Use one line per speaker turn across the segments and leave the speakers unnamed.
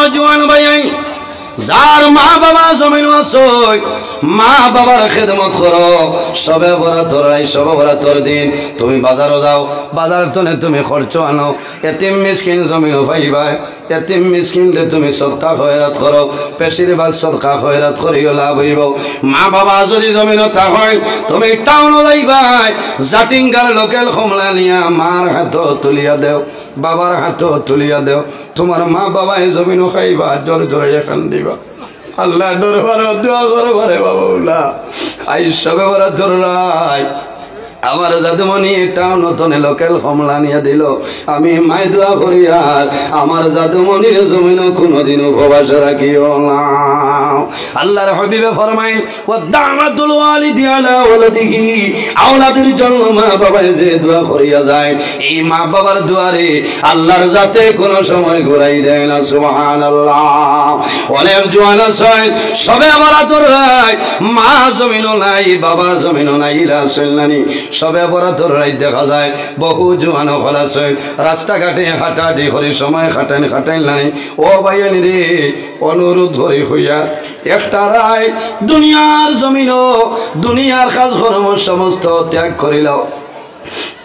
জওয়ান ভাই যার মা বাবা জমিন আছে মা বাবার খেদমত করো সবে বরাতর দিন তুমি বাজারও যাও বাজার তনে তুমি খরচ আনো এতিম মিসকিন জমিন পাইবা এতিম মিসকিনলে তুমি সদকা খয়রাত করো বেশিরভাগ সদকা খয়রাত করিও লাভ হইব মা বাবা যদি জমিন তা হয় তুমি টাউন যাইবা জাটিঙ্গার লোকেল কমলা নিয়া মার হাত তুলিয়া দেও বাবার হাত তুলিয়া দেও তোমার মা বাবাই জমিন খাইবা জোর জোরে এখান দিবা আল্লাহ দরবার দোয়া করবারে বাবুলা আই সবে বড় দররাই আমার জাদুমণি একটা নতুন লোকেল কমলা নিয়ে দিল আমি মাই দোয়া করি আর আমার জাদুমণির জমিন কোনোদিন উপবাস রাখিও না আল্লাহর হাবিবে ফরমাইন ওয়া দাওয়াতুল ওয়ালিদি আলা ওয়ালাদিহি আওলাদের জন্য মা বাবাই যে দোয়া করিয়া যায় এই মা বাবার দুয়ারে আল্লাহর জাতে কোনো সময় ঘুরাই দেয় না সুবহানাল্লাহ অনেক জওয়ান আছে সবে বরাতর রাত মা জমিনও নাই বাবা জমিনও নাই রাসূলনানি সবে বরাতর রাত দেখা যায় বহু জওয়ান হল আছে রাস্তাঘাটে হাঁটাহাঁটি করে সময় খাটাইন নাই ও ভাইয়ানি রে অনুরোধ করে হইয়া একটা রায় দুনিয়ার জমিনও দুনিয়ার কাজ কর্ম সমস্ত ত্যাগ করিল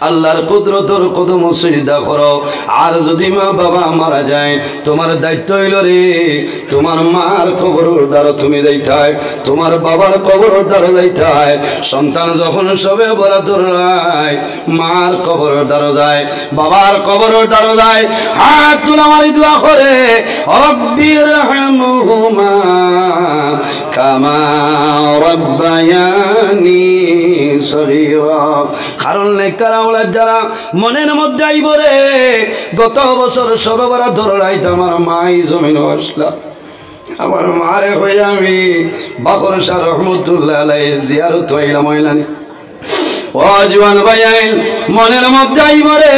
আল্লাহর কুদরতর কদম সিজদা করো আর যদি মা বাবা মারা যায় তোমার দায়িত্ব হইল রে তোমার মার কবরের দ্বারা তুমি যাইতাই তোমার বাবার কবরের দ্বারা যাইতাই সন্তান যখন সবে বরাতর রায় মার কবরের দ্বারা যায় বাবার কবরের দ্বারা যায় হাত তুলে মারি দোয়া করে রব্বির রহমহুমা কামা রাব্বায়ানি সগীরা কারণ নেককার যারা মনের মধ্যে আইব রে গত বছর সবে বরাতর রাত আমার মাই জমিন আসলা আমার মারে হয়ে আমি বাখর শাহ রহমতুল্লাহ আলাইহির জিয়ারত হইলাম হইলানি ও জওয়ান ভাই মনের মধ্যে আইব রে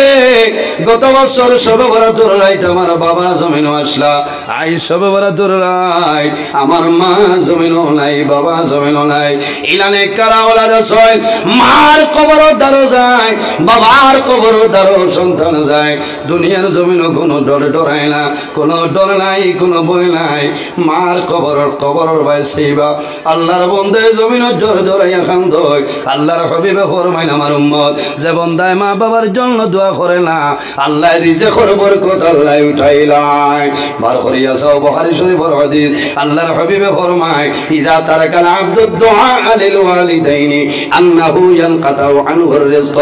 গত বছর সবে বরাতর রাত আমার বাবা জমিন আসলা আই সবে বরাতর রাত আমার মা জমিন নাই বাবা জমিন নাই ইলানে কারাওয়ালা রসয় মার কবর দ্বারো যায় বাবার কবর দ্বারো সন্তান যায় দুনিয়ার জমিন কোনো ডরায় না কোনো ডর নাই কোনো ভয় নাই মার কবর ভাই সেইবা আল্লাহর বন্দে জমিন জোরাইয়া খান দই আল্লাহর হাবিবে ফরমাইন আমার উম্মত যে বন্দায় মা বাবার জন্য দোয়া করে না আল্লাহ রিজিকের বরকত আল্লাহ উঠাইলাই বার করিয়া সাও বুখারী শরীফের হাদিস আল্লাহর হাবিবে ফরমায় ইজা তারাকাল আবদুদ দুআ লিল ওয়ালিদাইনি আন্নাহু ইয়ানকাতাউ আনহুর রিজক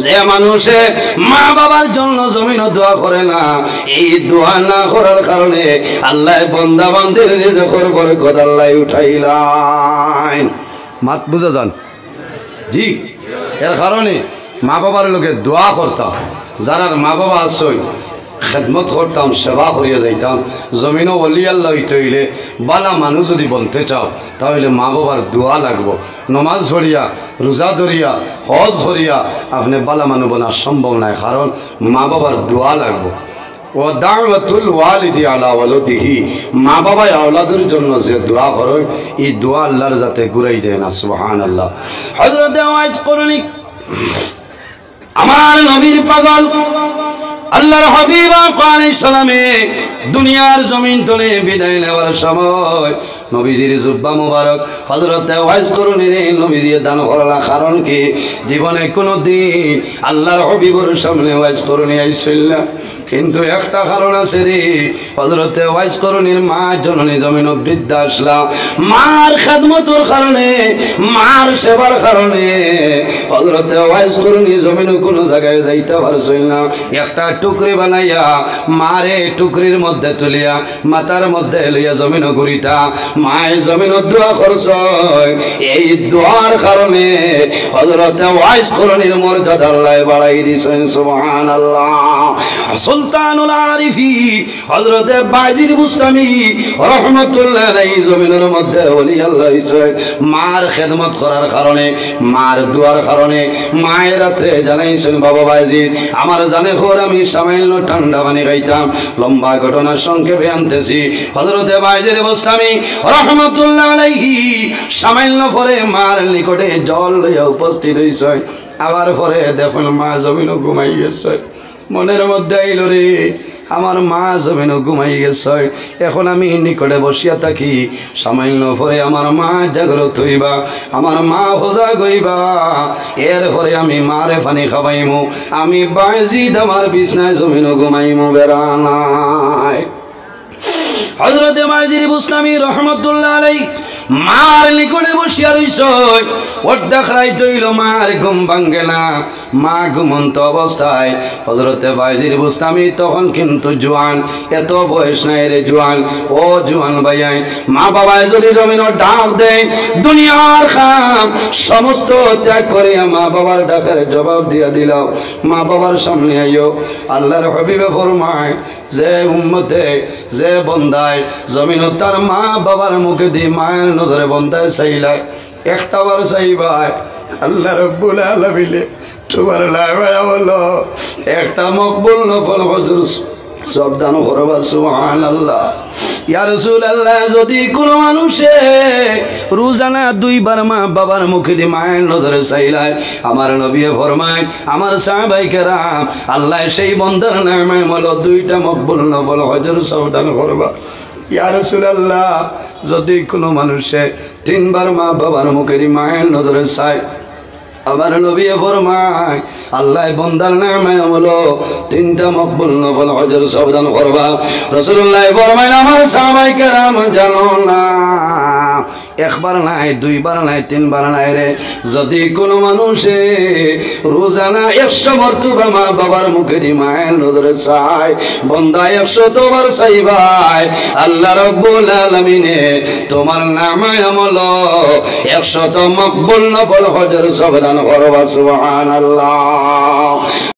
যে মানুষে মা বাবার জন্য জমিন দোয়া করে না এই দোয়া না করার কারণে আল্লাহ বান্দা বান্দির রিজিকের বরকত আল্লাহ উঠাইলাই মাত বুঝা যান জি এর কারণে মা বাবার লোকে দোয়া করতাম যারা মা বাবা আসই খেদমত করতাম সেবা করিয়া যাইতাম জমিনও অলি আল্লাহ হইতে হইলে বালা মানুষ যদি বলতে চাও তাহলে মা বাবার দোয়া লাগবো নমাজ ধরিয়া রোজা ধরিয়া হজ ধরিয়া আপনি বালা মানুষ বলা সম্ভব নয় কারণ মা বাবার দোয়া লাগবো ও দাওয়াতুল ওয়ালিদি আলা ওয়ালাদিহি মা বাবা আওলাদের জন্য যে দোয়া করে এই দোয়া আল্লাহর যাতে ঘুরাই দেয় না সুবহানাল্লাহ হযরত ওয়াজ করনি আমার নবীর পাগল আল্লাহর হাবিব আলাইহিস সালামে দুনিয়ার জমিন তলে বিদায় নেওয়ার সময় নবীজির জুব্বা মুবারক হযরত ওয়াইস করুনি রে নবীজি দান করলা কারণ কি জীবনে কোনো দিন আল্লাহর হাবিবের সামনে ওয়াইস করুনি আইছিল না কিন্তু একটা কারণ আছে রে হযরত ওয়াইস করুনির মা জননী জমিন বৃদ্ধা আসলা মার খেদমতের কারণে মার সেবার কারণে হযরত ওয়াইস করুনি জমিন কোনো জায়গায় যাইতে পারছিল না একটা টুকরি বানাইয়া মারে টুকরির মধ্যে তুলিয়া মাথার মধ্যে লইয়া জমিন ঘুরিতা মায়ের জমিন দোয়া করছ এই দোয়ার কারণে হযরত ওয়াইস করুনির মর্যাদা আল্লাহ বাড়াই দিয়েছেন সুবহানাল্লাহ সুলতানুল আরিফিন হযরত বাজির বুস্তামি রাহমাতুল্লাহ আলাইহি জমিনের মধ্যে ওলি আল্লাহ হইছেন মার খেদমত করার কারণে মার দোয়ার কারণে মায়ের রাতে জানাইছেন বাবা বাজিদ আমার জানে খোর আমি সামান্য ঠান্ডা পানি খাইতাম লম্বা ঘটনা সংক্ষেপে আনতেছি হযরত বাজির বুস্তামি রাহমাতুল্লাহ আলাইহি সামান্য পরে মার নিকটে জল লইয়া উপস্থিত হইছেন আবার পরে দেখুন মা জমিন ঘুমাই গেছে মনের মধ্যে আইল রে আমার মা জমিন ঘুমাই গেছে, এখন আমি নিকটে বসিয়া থাকি, সামান্য পরে আমার মা জাগ্রত হইবা, আমার মা হোজা গইবা, এরপরে আমি মারে পানি খাওয়াইমু, আমি বাজিদ আমার বিছনায় জমিন ঘুমাইমু বেড়ানায়। হযরতে বাজিদ বুস্তামি রহমতুল্লাহ আলাইহি মার নিকটে বসিয়া রইছ, অর্ধেক রাইত হইল মার ঘুম ভাঙ্গে না, মা ঘুমন্ত অবস্থায়। হযরতে বাজিদ বুস্তামি তখন কিন্তু জোয়ান, এত বয়স নাই রে জোয়ান, ও জোয়ান ভাইয়াই মা বাবায় যদি জমিন ডাক দেয়, দুনিয়ার খাম সমস্ত ত্যাগ করে মা বাবার ডাকের জবাব দিয়া দিলাও, মা বাবার সামনে আইও। আল্লাহর হাবিবে ফরমায় যে উম্মতে যে বন্দায় জমিন তার মা বাবার মুখে দিয়ে মায়ের নজরে বন্দায় চাইলায়, একটা বার চাইবাই আল্লাহ রাব্বুল আলামিন তোমার লাইবায়া বলো একটা মকবুল নফল হজর সাবধান করবা সুবহানাল্লাহ। ইয়া রাসূলুল্লাহ, যদি কোন মানুষে রোজানা দুইবার মা বাবার মুখে দিয়ে মায়ের নজরে চাইলায়, আমার নবী ফরমায় আমার সাহাবায়ে কেরাম আল্লাহ সেই বন্দার নামে হলো দুইটা মকবুল নফল হজর সাবধান করবা। ইয়া রাসূলুল্লাহ, যদি কোনো মানুষে তিনবার মা বাবার মুখে দিয়ে মায়ের নজরে চায়, আমার নবী ফরমায় আল্লাহ বন্দার নামে হলো তিনটা মকবুল নফল হজর সাবধান করবা। রাসূলুল্লাহ ফরমায় আমার সাহাবায়ে কেরাম জানো না, একবার নাই দুইবার নাই তিনবার নাই রে, যদি কোনো মানুষে রোজানা 100 মর্তবা মা বাবার মুখে দিয়ে মায়ের নজরে চায়, বন্দা 100 বার চাইবাই, আল্লাহ রাব্বুল আলামিনে তোমার নামে হলো 100 মকবুল নফল হজর সাবধান করবা সুবহানাল্লাহ।